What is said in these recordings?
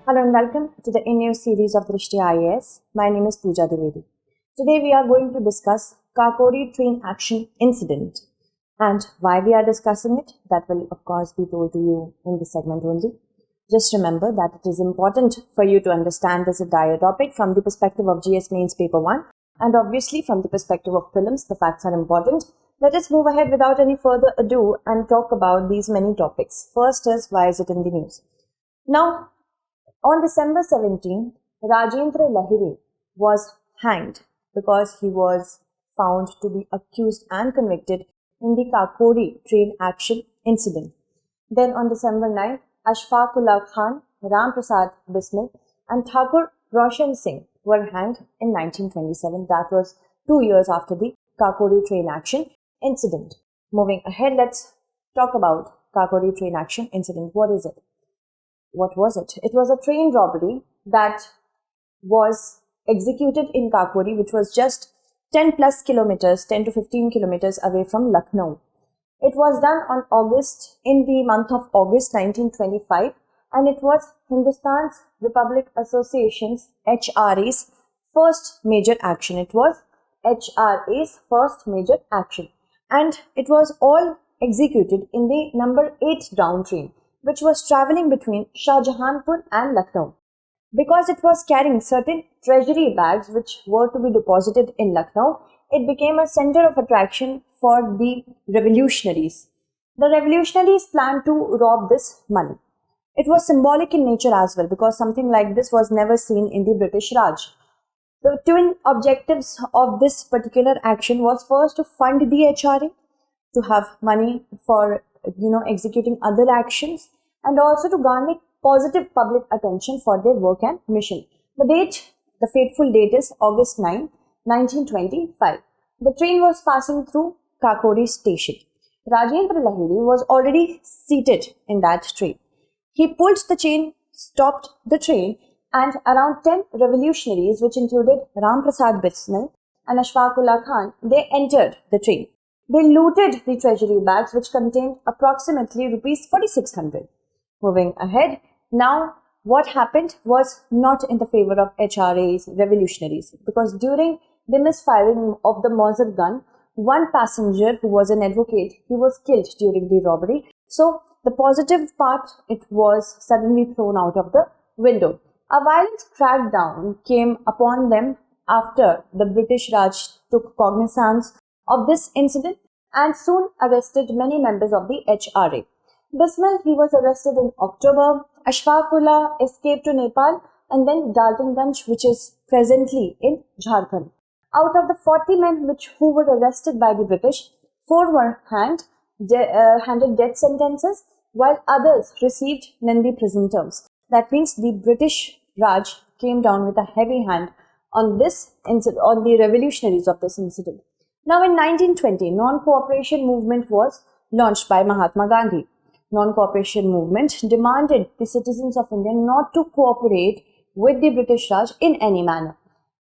Hello and welcome to the in-news series of Drishti IAS. My name is Pooja Dwivedi. Today we are going to discuss Kakori train action incident, and why we are discussing it, that will of course be told to you in this segment only. Just remember that it is important for you to understand this entire topic from the perspective of GS Mains Paper 1 and obviously from the perspective of prelims. The facts are important. Let us move ahead without any further ado and talk about these many topics. First is, why is it in the news? Now, on December 17, Rajendra Lahiri was hanged because he was found to be accused and convicted in the Kakori train action incident. Then on December 9, Ashfaqullah Khan, Ram Prasad Bismil and Thakur Roshan Singh were hanged in 1927. That was 2 years after the Kakori train action incident. Moving ahead, let's talk about Kakori train action incident. What is it? What was it? It was a train robbery that was executed in Kakori, which was just 10 plus kilometers, 10 to 15 kilometers away from Lucknow. It was done in the month of August 1925, and it was Hindustan's Republic Association's HRA's first major action. It was HRA's first major action, and it was all executed in the number 8 down train, which was traveling between Shahjahanpur and Lucknow. Because it was carrying certain treasury bags which were to be deposited in Lucknow, it became a center of attraction for the revolutionaries. The revolutionaries planned to rob this money. It was symbolic in nature as well, because something like this was never seen in the British Raj. The twin objectives of this particular action was first to fund the HRA, to have money for executing other actions, and also to garner positive public attention for their work and mission. The fateful date is August 9, 1925. The train was passing through Kakori station. Rajendra Lahiri was already seated in that train. He pulled the chain, stopped the train, and around 10 revolutionaries, which included Ram Prasad Bismil and Ashfaqullah Khan, they entered the train. They looted the treasury bags, which contained approximately rupees 4,600. Moving ahead, now what happened was not in the favor of HRA's revolutionaries, because during the misfiring of the Mauser gun, one passenger who was an advocate, he was killed during the robbery. So the positive part, it was suddenly thrown out of the window. A violent crackdown came upon them after the British Raj took cognizance of this incident and soon arrested many members of the HRA. Bismil, he was arrested in October. Ashfaqullah escaped to Nepal, and then Daltonganj, which is presently in Jharkhand. Out of the 40 men who were arrested by the British, 4 were handed death sentences, while others received lengthy prison terms. That means the British Raj came down with a heavy hand on this incident, on the revolutionaries of this incident. Now in 1920, non-cooperation movement was launched by Mahatma Gandhi. Non-cooperation movement demanded the citizens of India not to cooperate with the British Raj in any manner.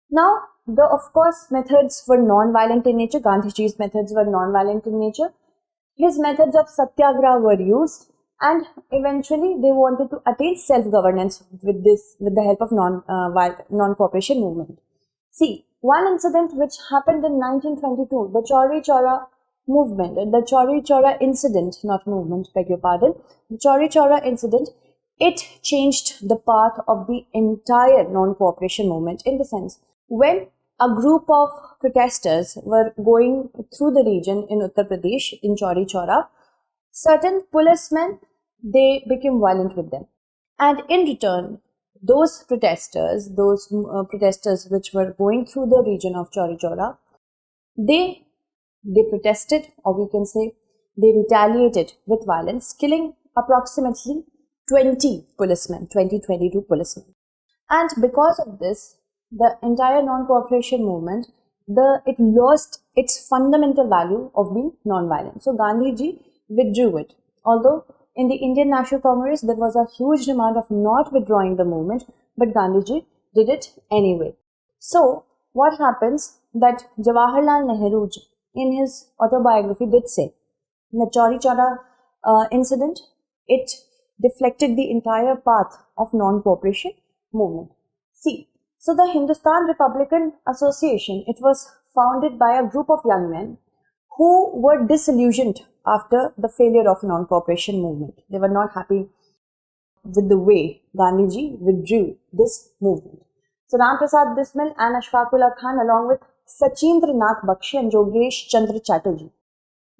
Now, of course, methods were non-violent in nature. Gandhiji's methods were non-violent in nature. His methods of satyagraha were used, and eventually they wanted to attain self-governance with the help of non-cooperation movement. See, one incident which happened in 1922, the Chauri Chaura movement, the Chauri Chaura incident, not movement, beg your pardon, the Chauri Chaura incident, it changed the path of the entire non-cooperation movement, in the sense, when a group of protesters were going through the region in Uttar Pradesh, in Chauri Chaura, certain policemen, they became violent with them. And in return, those protesters which were going through the region of Chauri Chaura, they protested, or we can say they retaliated with violence, killing approximately 22 policemen. And because of this, the entire non-cooperation movement, it lost its fundamental value of being non-violent. So Gandhiji withdrew it. Although in the Indian National Congress, there was a huge demand of not withdrawing the movement, but Gandhiji did it anyway. So what happens that Jawaharlal Nehru, in his autobiography, did say the Chauri Chaura incident, it deflected the entire path of non-cooperation movement. See, so the Hindustan Republican Association, it was founded by a group of young men who were disillusioned after the failure of non-cooperation movement. They were not happy with the way Gandhiji withdrew this movement. So Ram Prasad Bismil and Ashfaqullah Khan, along with Sachindra Nath Bakshi and Yogesh Chandra Chatterjee,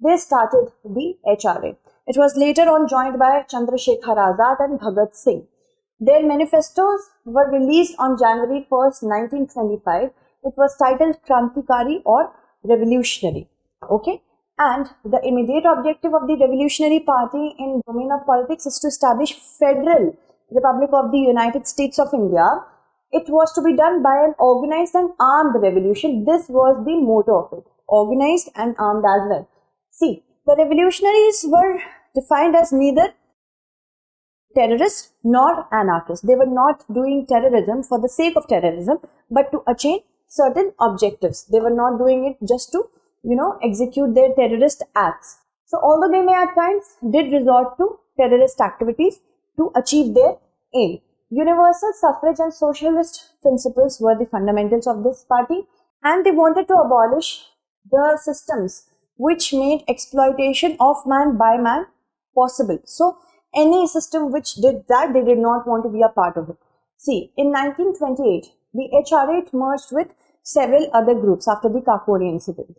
they started the HRA. It was later on joined by Chandrasekhar Azad and Bhagat Singh. Their manifestos were released on January 1st, 1925. It was titled Krantikari or Revolutionary. Okay? And the immediate objective of the Revolutionary Party in domain of politics is to establish Federal Republic of the United States of India. It was to be done by an organized and armed revolution. This was the motto of it. Organized and armed as well. See, the revolutionaries were defined as neither terrorists nor anarchists. They were not doing terrorism for the sake of terrorism, but to achieve certain objectives. They were not doing it just to, execute their terrorist acts. So although they may at times did resort to terrorist activities to achieve their aim. Universal suffrage and socialist principles were the fundamentals of this party, and they wanted to abolish the systems which made exploitation of man by man possible. So any system which did that, they did not want to be a part of it. See, in 1928, the HRA merged with several other groups after the Kakori incident.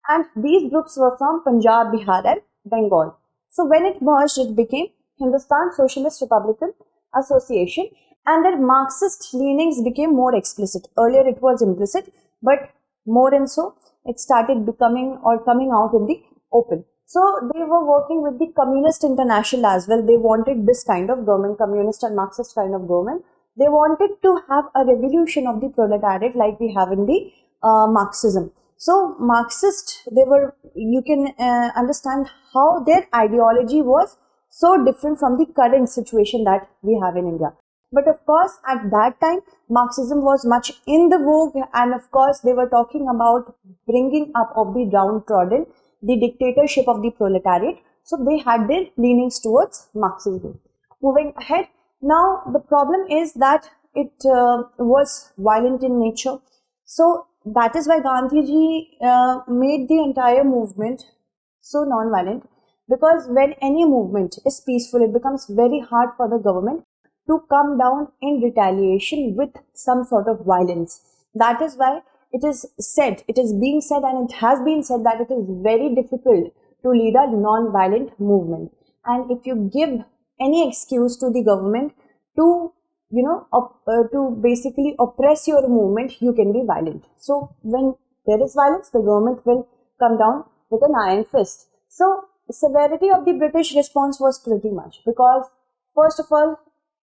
And these groups were from Punjab, Bihar and Bengal. So when it merged, it became Hindustan Socialist Republican Association, and their Marxist leanings became more explicit. Earlier it was implicit, but more and so it started becoming or coming out in the open. So they were working with the Communist International as well. They wanted this kind of government, communist and Marxist kind of government. They wanted to have a revolution of the proletariat like we have in the Marxism. So Marxist, you can understand how their ideology was so different from the current situation that we have in India. But of course, at that time, Marxism was much in the vogue, and of course, they were talking about bringing up of the downtrodden, the dictatorship of the proletariat. So they had their leanings towards Marxism. Moving ahead, now the problem is that it was violent in nature. So that is why Gandhiji made the entire movement so non-violent. Because when any movement is peaceful, it becomes very hard for the government to come down in retaliation with some sort of violence. That is why it is being said and it has been said that it is very difficult to lead a non-violent movement. And if you give any excuse to the government to, to basically oppress your movement, you can be violent. So when there is violence, the government will come down with an iron fist. So the severity of the British response was pretty much because, first of all,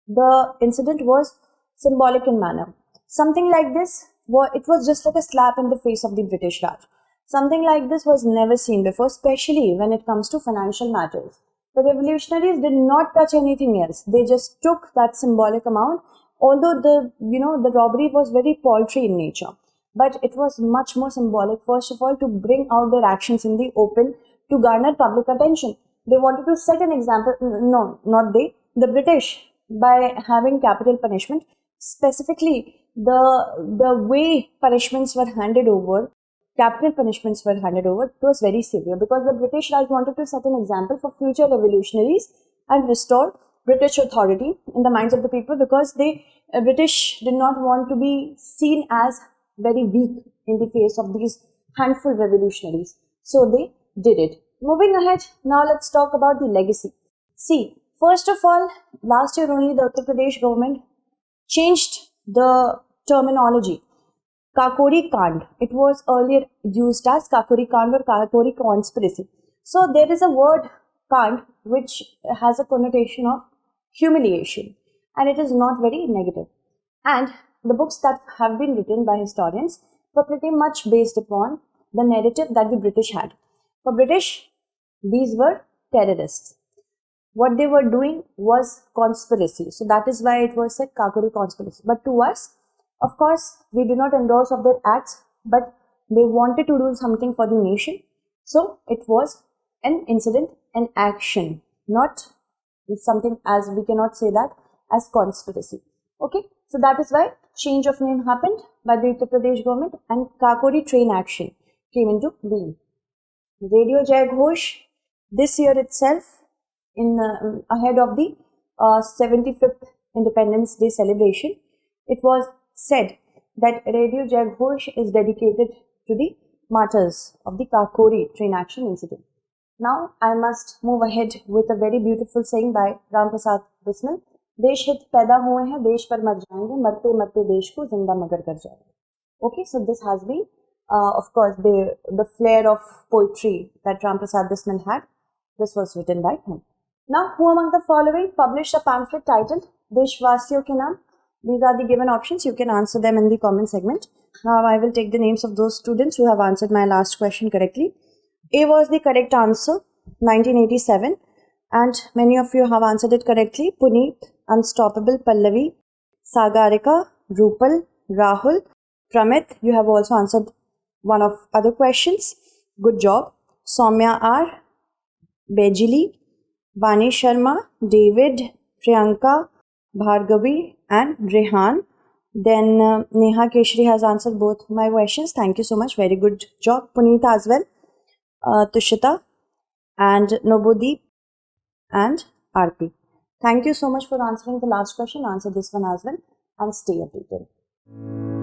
the incident was symbolic in manner. Something like this, it was just like a slap in the face of the British Raj. Something like this was never seen before, especially when it comes to financial matters. The revolutionaries did not touch anything else. They just took that symbolic amount, although the robbery was very paltry in nature. But it was much more symbolic, first of all, to bring out their actions in the open, to garner public attention. They wanted to set an example, no, not they, the British, by having capital punishment. Specifically, the way punishments were handed over, capital punishments were handed over, it was very severe because the British Raj wanted to set an example for future revolutionaries and restore British authority in the minds of the people, because British did not want to be seen as very weak in the face of these handful revolutionaries. So they did it. Moving ahead, now let's talk about the legacy. See, first of all, last year only the Uttar Pradesh government changed the terminology. Kakori Kand. It was earlier used as Kakori Kand or Kakori conspiracy. So there is a word Kand which has a connotation of humiliation, and it is not very negative. And the books that have been written by historians were pretty much based upon the narrative that the British had. For British, these were terrorists. What they were doing was conspiracy. So that is why it was said Kakori conspiracy. But to us, of course, we do not endorse of their acts, but they wanted to do something for the nation. So it was an incident, an action, not It's something as we cannot say that as conspiracy. Okay, so that is why change of name happened by the Uttar Pradesh government and Kakori train action came into being. Radio Jai Ghosh this year itself, in ahead of the 75th Independence Day celebration, it was said that Radio Jai Ghosh is dedicated to the martyrs of the Kakori train action incident. Now I must move ahead with a very beautiful saying by Ram Prasad Bismil. देश हित पैदा हुए हैं, देश पर मर जाएंगे, मरते मरते देश को जिंदा मगर कर जाएंगे. Okay, so this has been, of course, the flair of poetry that Ram Prasad Bismil had. This was written by him. Now, who among the following published a pamphlet titled Deshwasiyon ke Naam? These are the given options. You can answer them in the comment segment. Now, I will take the names of those students who have answered my last question correctly. A was the correct answer, 1987. And many of you have answered it correctly. Puneet, Unstoppable, Pallavi, Sagarika, Rupal, Rahul, Pramit, you have also answered one of other questions. Good job. Soumya R, Bejili, Bani Sharma, David, Priyanka, Bhargavi and Rehan. Then Neha Keshri has answered both my questions. Thank you so much. Very good job. Puneet as well. Tushita and Nobudeep and RP. Thank you so much for answering the last question. Answer this one as well and stay updated.